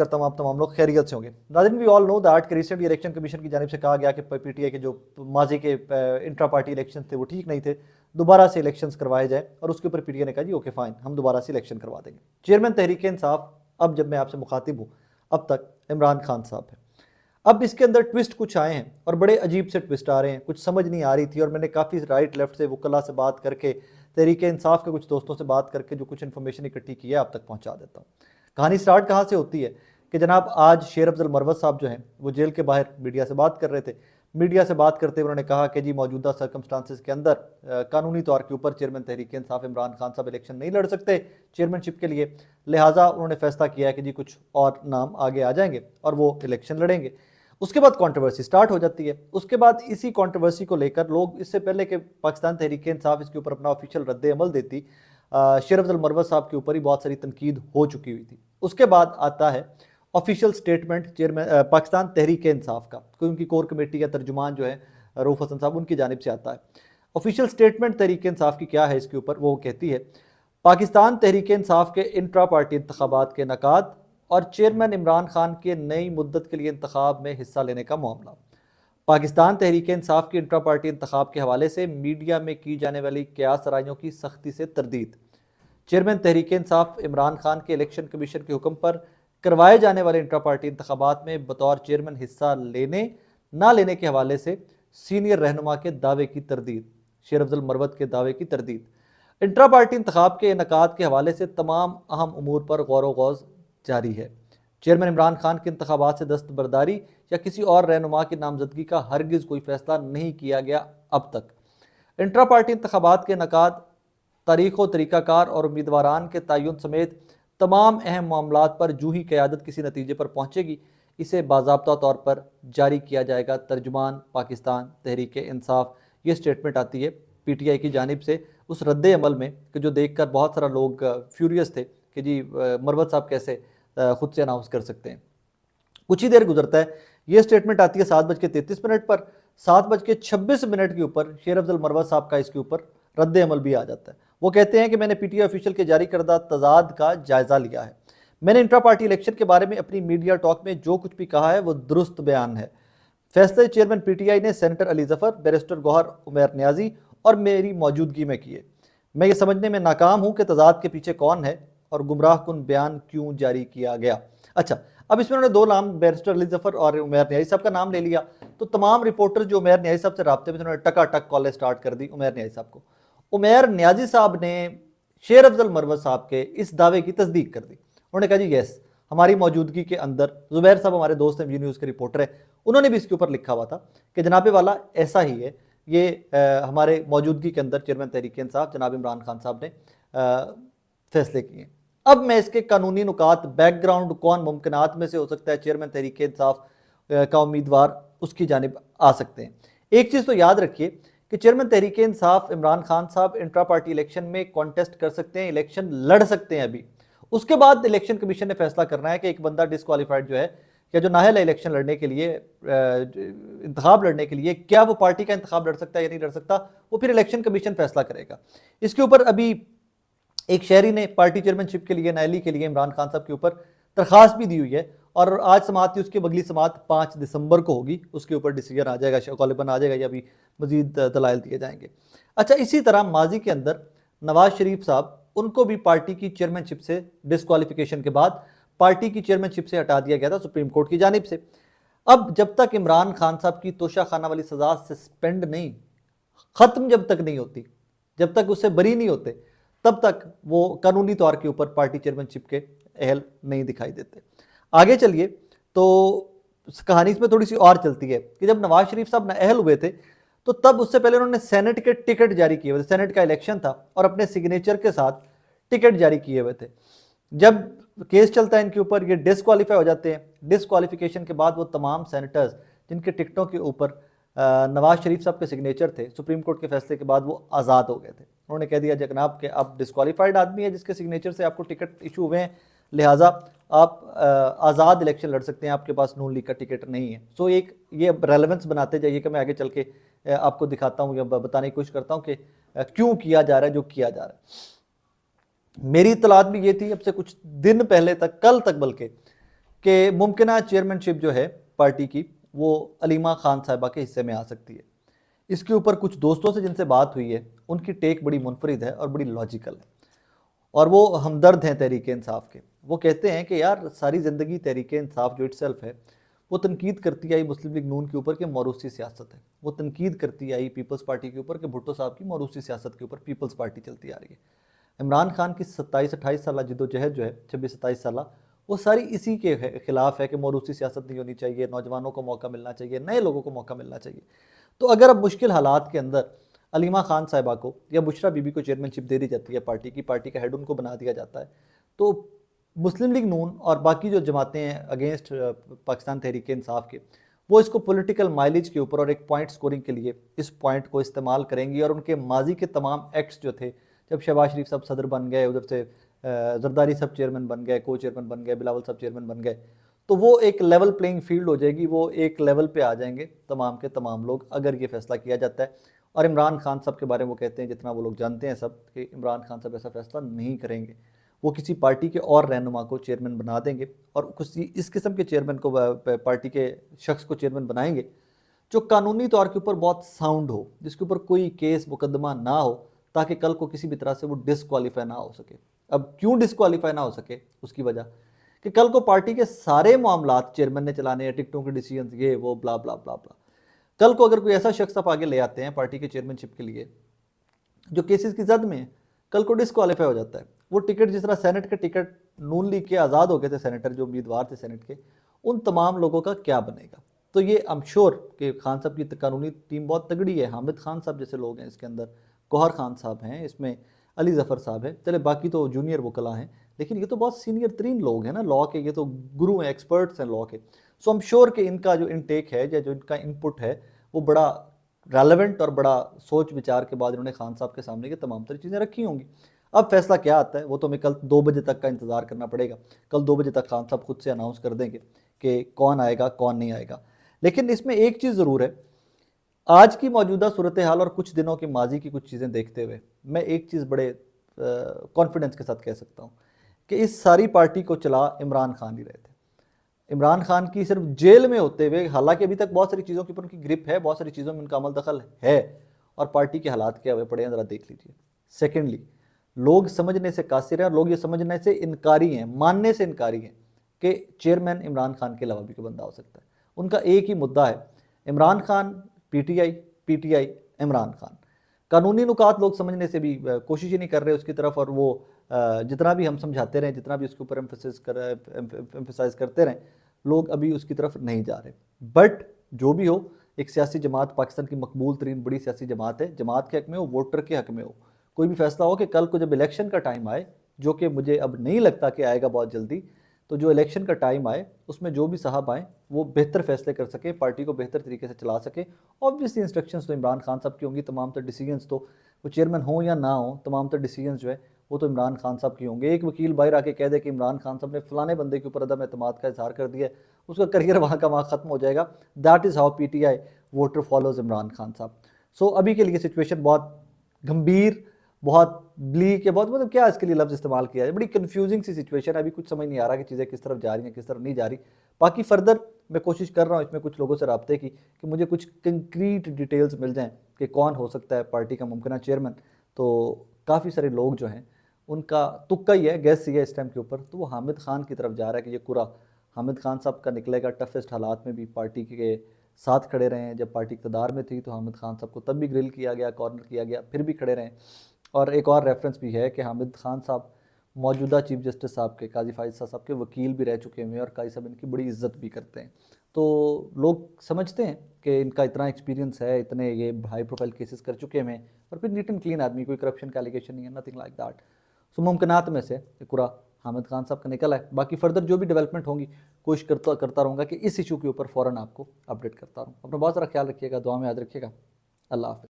کرتا ہوں آپ تمام لوگ خیریت سے ہوں گے. ناظرین وی آل نو دیٹ کہ ریسنٹلی الیکشن کمیشن کی جانب سے کہا گیا کہ پی ٹی آئی کے جو ماضی کے انٹرا پارٹی الیکشن تھے وہ ٹھیک نہیں تھے, دوبارہ سے الیکشنز کروائے جائیں, اور اس کے اوپر پی ٹی آئی نے کہا جی اوکے فائن ہم دوبارہ سے الیکشن کروا دیں گے. چیئرمین تحریک انصاف اب جب میں آپ سے مخاطب ہوں اب تک عمران خان صاحب ہیں. اب اس کے اندر ٹوسٹ کچھ آئے ہیں اور بڑے عجیب سے ٹوسٹ آ رہے ہیں, کچھ سمجھ نہیں آ رہی تھی, اور میں نے کافی رائٹ لیفٹ سے وکلا سے بات کر کے تحریک انصاف کے کچھ دوستوں سے بات کر کے جو کچھ انفارمیشن اکٹھی کی ہے آپ تک پہنچا دیتا ہوں. کہانی سٹارٹ کہاں سے ہوتی ہے کہ جناب آج شیر افضل مروت صاحب جو ہیں وہ جیل کے باہر میڈیا سے بات کر رہے تھے. میڈیا سے بات کرتے ہوئے انہوں نے کہا کہ جی موجودہ سرکمسٹانسز کے اندر قانونی طور کے اوپر چیئرمین تحریک انصاف عمران خان صاحب الیکشن نہیں لڑ سکتے چیئرمین شپ کے لیے, لہٰذا انہوں نے فیصلہ کیا ہے کہ جی کچھ اور نام آگے آ جائیں گے اور وہ الیکشن لڑیں گے. اس کے بعد کنٹروورسی سٹارٹ ہو جاتی ہے. اس کے بعد اسی کنٹروورسی کو لے کر لوگ اس سے پہلے کہ پاکستان تحریک انصاف اس کے اوپر اپنا آفیشیل رد عمل دیتی, شیر افضل مروت صاحب کے اوپر ہی بہت ساری تنقید ہو چکی ہوئی تھی. اس کے بعد آتا ہے official statement chairman Pakistan Tehreek Insaf کا, کوئی ان کی کور کمیٹی کا ترجمان جو ہے رؤف حسن صاحب ان کی جانب سے آتا ہے. آفیشیل سٹیٹمنٹ تحریک انصاف کی کیا ہے اس کے اوپر, وہ کہتی ہے پاکستان تحریک انصاف کے انٹرا پارٹی انتخابات کے انعقاد اور چیئرمین عمران خان کے نئی مدت کے لیے انتخاب میں حصہ لینے کا معاملہ. پاکستان تحریک انصاف کے انٹرا پارٹی انتخاب کے حوالے سے میڈیا میں کی جانے والی قیاس آرائیوں کی سختی سے تردید. چیئرمین تحریک انصاف عمران خان کے الیکشن کمیشن کے حکم پر کروائے جانے والے انٹرا پارٹی انتخابات میں بطور چیئرمین حصہ لینے نہ لینے کے حوالے سے سینئر رہنما کے دعوے کی تردید, شیر افضل مروت کے دعوے کی تردید. انٹرا پارٹی انتخاب کے انعقاد کے حوالے سے تمام اہم امور پر غور و غوض جاری ہے. چیئرمین عمران خان کے انتخابات سے دستبرداری یا کسی اور رہنما کی نامزدگی کا ہرگز کوئی فیصلہ نہیں کیا گیا اب تک. انٹرا پارٹی انتخابات کے انعقاد, تاریخ و طریقہ کار اور امیدواران کے تعین سمیت تمام اہم معاملات پر جو ہی قیادت کسی نتیجے پر پہنچے گی اسے باضابطہ طور پر جاری کیا جائے گا. ترجمان پاکستان تحریک انصاف. یہ سٹیٹمنٹ آتی ہے پی ٹی آئی کی جانب سے اس رد عمل میں کہ جو دیکھ کر بہت سارا لوگ فیوریس تھے کہ جی مروت صاحب کیسے خود سے اناؤنس کر سکتے ہیں. کچھ ہی دیر گزرتا ہے, یہ سٹیٹمنٹ آتی ہے 7:33 پر. 7:26 کے اوپر شیر افضل مروت صاحب کا اس کے اوپر رد عمل بھی آ جاتا ہے. وہ کہتے ہیں کہ میں نے پی ٹی آئی آفیشیل کے جاری کردہ تضاد کا جائزہ لیا ہے. میں نے انٹرا پارٹی الیکشن کے بارے میں اپنی میڈیا ٹاک میں جو کچھ بھی کہا ہے وہ درست بیان ہے. فیصلے چیئرمین پی ٹی آئی نے سینیٹر علی ظفر, بیرسٹر گوہر عمیر نیازی اور میری موجودگی میں کیے. میں یہ سمجھنے میں ناکام ہوں کہ تضاد کے پیچھے کون ہے اور گمراہ کن بیان کیوں جاری کیا گیا. اچھا, اب اس میں انہوں نے دو نام بیرسٹر علی ظفر اور عمیر نیازی صاحب کا نام لے لیا, تو تمام رپورٹر جو عمیر نیازی صاحب سے رابطے میں انہوں نے ٹکا ٹک کالیں سٹارٹ کر دی عمیر نیازی صاحب کو. عمیر نیازی صاحب نے شیر افضل مروت صاحب کے اس دعوے کی تصدیق کر دی. انہوں نے کہا جی یس, ہماری موجودگی کے اندر زبیر صاحب ہمارے دوست ہیں, وی نیوز کے رپورٹر ہیں, انہوں نے بھی اس کے اوپر لکھا ہوا تھا کہ جناب والا ایسا ہی ہے, یہ ہمارے موجودگی کے اندر چیئرمین تحریک انصاف جناب عمران خان صاحب نے فیصلے کیے. اب میں اس کے قانونی نکات, بیک گراؤنڈ کون ممکنات میں سے ہو سکتا ہے چیئرمین تحریک انصاف کا امیدوار, اس کی جانب آ سکتے ہیں. ایک چیز تو یاد رکھیے کہ چیئرمین تحریک انصاف عمران خان صاحب انٹرا پارٹی الیکشن میں کانٹیسٹ کر سکتے ہیں, الیکشن لڑ سکتے ہیں ابھی. اس کے بعد الیکشن کمیشن نے فیصلہ کرنا ہے کہ ایک بندہ ڈسکوالیفائڈ جو ہے یا جو نااہل ہے الیکشن لڑنے کے لیے, انتخاب لڑنے کے لیے, کیا وہ پارٹی کا انتخاب لڑ سکتا ہے یا نہیں لڑ سکتا, وہ پھر الیکشن کمیشن فیصلہ کرے گا. اس کے اوپر ابھی ایک شہری نے پارٹی چیئرمین شپ کے لیے, نااہلی کے لیے عمران خان صاحب کے اوپر درخواست بھی دی ہوئی ہے, اور آج سماعت تھی, اس کی اگلی سماعت 5 دسمبر کو ہوگی. اس کے اوپر ڈیسیجن آ جائے گا, غالباً آ جائے گا, یا ابھی مزید دلائل دیے جائیں گے. اچھا, اسی طرح ماضی کے اندر نواز شریف صاحب, ان کو بھی پارٹی کی چیئرمین شپ سے ڈسکوالیفیکیشن کے بعد پارٹی کی چیئرمین شپ سے ہٹا دیا گیا تھا سپریم کورٹ کی جانب سے. اب جب تک عمران خان صاحب کی توشہ خانہ والی سزا سسپینڈ نہیں, ختم جب تک نہیں ہوتی, جب تک اس سے بری نہیں ہوتے, تب تک وہ قانونی طور کے اوپر پارٹی چیئرمین شپ کے اہل نہیں دکھائی دیتے. آگے چلیے تو کہانی اس میں تھوڑی سی اور چلتی ہے کہ جب نواز شریف صاحب نااہل ہوئے تھے تو تب اس سے پہلے انہوں نے سینٹ کے ٹکٹ جاری کیے ہوئے تھے. سینٹ کا الیکشن تھا اور اپنے سگنیچر کے ساتھ ٹکٹ جاری کیے ہوئے تھے. جب کیس چلتا ہے ان کے اوپر, یہ ڈسکوالیفائی ہو جاتے ہیں. ڈسکوالیفیکیشن کے بعد وہ تمام سینیٹرز جن کے ٹکٹوں کے اوپر نواز شریف صاحب کے سگنیچر تھے, سپریم کورٹ کے فیصلے کے بعد وہ آزاد ہو گئے تھے. انہوں نے کہہ دیا جناب کہ اب ڈسکوالیفائڈ آدمی ہے جس کے سگنیچر سے آپ کو ٹکٹ ایشو ہوئے ہیں, لہٰذا آپ آزاد الیکشن لڑ سکتے ہیں, آپ کے پاس نون لیگ کا ٹکٹ نہیں ہے. سو ایک یہ ریلیونس بناتے جائیے کہ میں آگے چل کے آپ کو دکھاتا ہوں یا بتانے کی کوشش کرتا ہوں کہ کیوں کیا جا رہا ہے جو کیا جا رہا ہے. میری اطلاعات بھی یہ تھی اب سے کچھ دن پہلے تک, کل تک بلکہ, کہ ممکنہ چیئرمین شپ جو ہے پارٹی کی وہ علیمہ خان صاحبہ کے حصے میں آ سکتی ہے۔ اس کے اوپر کچھ دوستوں سے جن سے بات ہوئی ہے ان کی ٹیک بڑی منفرد ہے اور بڑی لاجیکل ہے، اور وہ ہمدرد ہیں تحریک انصاف کے۔ وہ کہتے ہیں کہ یار ساری زندگی تحریک انصاف جو اٹ سیلف ہے وہ تنقید کرتی آئی مسلم لیگ نون کے اوپر کہ موروثی سیاست ہے، وہ تنقید کرتی آئی پیپلز پارٹی کے اوپر کہ بھٹو صاحب کی موروثی سیاست کے اوپر پیپلز پارٹی چلتی آ رہی ہے۔ عمران خان کی 27-28 سالہ جد و جہد جو ہے 26-27 سالہ، وہ ساری اسی کے خلاف ہے کہ موروثی سیاست نہیں ہونی چاہیے، نوجوانوں کو موقع ملنا چاہیے، نئے لوگوں کو موقع ملنا چاہیے۔ تو اگر اب مشکل حالات کے اندر علیمہ خان صاحبہ کو یا بشرا بی بی کو چیئرمین شپ دے دی جاتی ہے پارٹی کا ہیڈ ان کو بنا دیا جاتا ہے، تو مسلم لیگ نون اور باقی جو جماعتیں ہیں اگینسٹ پاکستان تحریک انصاف کے، وہ اس کو پولیٹیکل مائلیج کے اوپر اور ایک پوائنٹ سکورنگ کے لیے اس پوائنٹ کو استعمال کریں گی، اور ان کے ماضی کے تمام ایکٹس جو تھے، جب شہباز شریف صاحب صدر بن گئے، ادھر سے زرداری صاحب چیئرمین بن گئے، کو چیئرمین بن گئے، بلاول صاحب چیئرمین بن گئے، تو وہ ایک لیول پلینگ فیلڈ ہو جائے گی، وہ ایک لیول پہ آ جائیں گے تمام کے تمام لوگ اگر یہ فیصلہ کیا جاتا ہے۔ اور عمران خان صاحب کے بارے میں وہ کہتے ہیں، جتنا وہ لوگ جانتے ہیں سب، کہ عمران خان صاحب ایسا فیصلہ نہیں کریں گے، وہ کسی پارٹی کے اور رہنما کو چیئرمین بنا دیں گے، اور کسی اس قسم کے چیئرمین کو پارٹی کے شخص کو چیئرمین بنائیں گے جو قانونی طور کے اوپر بہت ساؤنڈ ہو، جس کے اوپر کوئی کیس مقدمہ نہ ہو، تاکہ کل کو کسی بھی طرح سے وہ ڈسکوالیفائی نہ ہو سکے۔ اب کیوں ڈسکوالیفائی نہ ہو سکے؟ اس کی وجہ کہ کل کو پارٹی کے سارے معاملات چیئرمین نے چلانے ہیں، ٹکٹوں کے ڈیسیجنز، یہ وہ بلا بلا بلا بلا۔ کل کو اگر کوئی ایسا شخص آپ آگے لے آتے ہیں پارٹی کے چیئرمین شپ کے لیے جو کیسز کی زد میں ہے، کل کو ڈسکوالیفائی ہو جاتا ہے۔ وہ ٹکٹ جس طرح سینٹ کے ٹکٹ نون لیگ کے آزاد ہو گئے تھے، سینیٹر جو امیدوار تھے سینٹ کے، ان تمام لوگوں کا کیا بنے گا؟ تو یہ I'm sure کہ خان صاحب کی قانونی ٹیم بہت تگڑی ہے، حامد خان صاحب جیسے لوگ ہیں اس کے اندر، گوہر خان صاحب ہیں اس میں، علی ظفر صاحب ہیں، چلے باقی تو جونیئر وکلاء ہیں، لیکن یہ تو بہت سینئر ترین لوگ ہیں نا لاء کے، یہ تو گرو ہیں، ایکسپرٹس ہیں لاء کے۔ سو I'm sure کہ ان کا جو انٹیک ہے یا جو ان کا انپٹ ہے وہ بڑا ریلیونٹ اور بڑا سوچ وچار کے بعد انہوں نے خان صاحب کے سامنے کے تمام تر چیزیں رکھی ہوں گی۔ اب فیصلہ کیا آتا ہے وہ تو ہمیں کل 2 بجے تک کا انتظار کرنا پڑے گا۔ کل 2 بجے تک خان صاحب خود سے اناؤنس کر دیں گے کہ کون آئے گا کون نہیں آئے گا۔ لیکن اس میں ایک چیز ضرور ہے، آج کی موجودہ صورتحال اور کچھ دنوں کے ماضی کی کچھ چیزیں دیکھتے ہوئے میں ایک چیز بڑے کانفیڈنس کے ساتھ کہہ سکتا ہوں کہ اس ساری پارٹی کو چلا عمران خان ہی رہے تھے۔ عمران خان کی صرف جیل میں ہوتے ہوئے، حالانکہ ابھی تک بہت ساری چیزوں کے اوپر ان کی گرپ ہے، بہت ساری چیزوں میں ان کا عمل دخل ہے، اور پارٹی کے حالات کیا ہوئے پڑے ہیں ذرا دیکھ لیجئے۔ سیکنڈلی، لوگ سمجھنے سے قاصر ہیں اور لوگ یہ سمجھنے سے انکاری ہیں، ماننے سے انکاری ہیں کہ چیئرمین عمران خان کے علاوہ بھی کوئی بندہ ہو سکتا ہے۔ ان کا ایک ہی مدعا ہے، Imran Khan P T I Imran Khan. قانونی نکات لوگ سمجھنے سے بھی کوشش ہی نہیں کر رہے اس کی طرف، اور وہ جتنا بھی ہم سمجھاتے رہیں، جتنا بھی اس کے اوپر ایمفسائز کرتے رہیں، لوگ ابھی اس کی طرف نہیں جا رہے۔ بٹ جو بھی ہو، ایک سیاسی جماعت پاکستان کی مقبول ترین بڑی سیاسی جماعت ہے، جماعت کے حق میں ہو، ووٹر کے حق میں ہو، کوئی بھی فیصلہ ہو کہ کل کو جب الیکشن کا ٹائم آئے، جو کہ مجھے اب نہیں لگتا کہ آئے گا بہت جلدی، تو جو الیکشن کا ٹائم آئے اس میں جو بھی صاحب آئیں وہ بہتر فیصلے کر سکیں، پارٹی کو بہتر طریقے سے چلا سکیں۔ آبویسلی انسٹرکشنز تو عمران خان صاحب کی ہوں گی، تمام تر ڈیسیجنز تو وہ چیئرمین ہوں یا نہ ہوں، تمام تر ڈیسیجنز جو ہے وہ تو عمران خان صاحب کی ہوں گے۔ ایک وکیل باہر آ کے کہہ دے کہ عمران خان صاحب نے فلانے بندے کے اوپر عدم اعتماد کا اظہار کر دیا ہے، اس کا کریئر وہاں کا وہاں ختم ہو جائے گا۔ That is how P T I voter follows Imran Khan صاحب۔ سو ابھی کے لیے سچویشن بہت گمبھیر، بہت بلیک ہے، بہت مطلب کیا اس کے لیے لفظ استعمال کیا ہے، بڑی کنفیوزنگ سی سچویشن ہے، ابھی کچھ سمجھ نہیں آ رہا کہ چیزیں کس طرف جا رہی ہیں کس طرف نہیں جا رہی۔ باقی فردر میں کوشش کر رہا ہوں اس میں کچھ لوگوں سے رابطے کی کہ مجھے کچھ کنکریٹ ڈیٹیلز مل جائیں کہ کون ہو سکتا ہے پارٹی کا ممکنہ چیئرمین۔ تو کافی سارے لوگ جو ہیں ان کا تکا ہی ہے، گیس ہی ہے اس ٹائم کے اوپر، تو وہ حامد خان کی طرف جا رہا ہے کہ یہ قرعہ حامد خان صاحب کا نکلے گا۔ ٹفسٹ حالات میں بھی پارٹی کے ساتھ کھڑے رہے ہیں، جب پارٹی اقتدار میں تھی تو حامد خان صاحب کو تب بھی گرل کیا گیا، کارنر کیا گیا، پھر بھی کھڑے رہے ہیں۔ اور ایک اور ریفرنس بھی ہے کہ حامد خان صاحب موجودہ چیف جسٹس صاحب کے، قاضی فائز صاحب کے وکیل بھی رہ چکے ہیں، اور قاضی صاحب ان کی بڑی عزت بھی کرتے ہیں۔ تو لوگ سمجھتے ہیں کہ ان کا اتنا ایکسپیرینس ہے، اتنے یہ ہائی پروفائل کیسز کر چکے ہیں، اور پھر نیٹ اینڈ کلین آدمی، کوئی کرپشن کا ایلیگیشن نہیں ہے، نتھنگ لائک دیٹ۔ سو ممکنات میں سے قرعہ حامد خان صاحب کا نکلا ہے۔ باقی فردر جو بھی ڈیولپمنٹ ہوں گی کوشش کرتا رہوں گا کہ اس ایشو کے اوپر فوراً آپ کو اپڈیٹ کرتا رہوں۔ اپنا بہت سارا خیال رکھیے گا، دعا میں یاد رکھیے گا۔ اللہ حافظ۔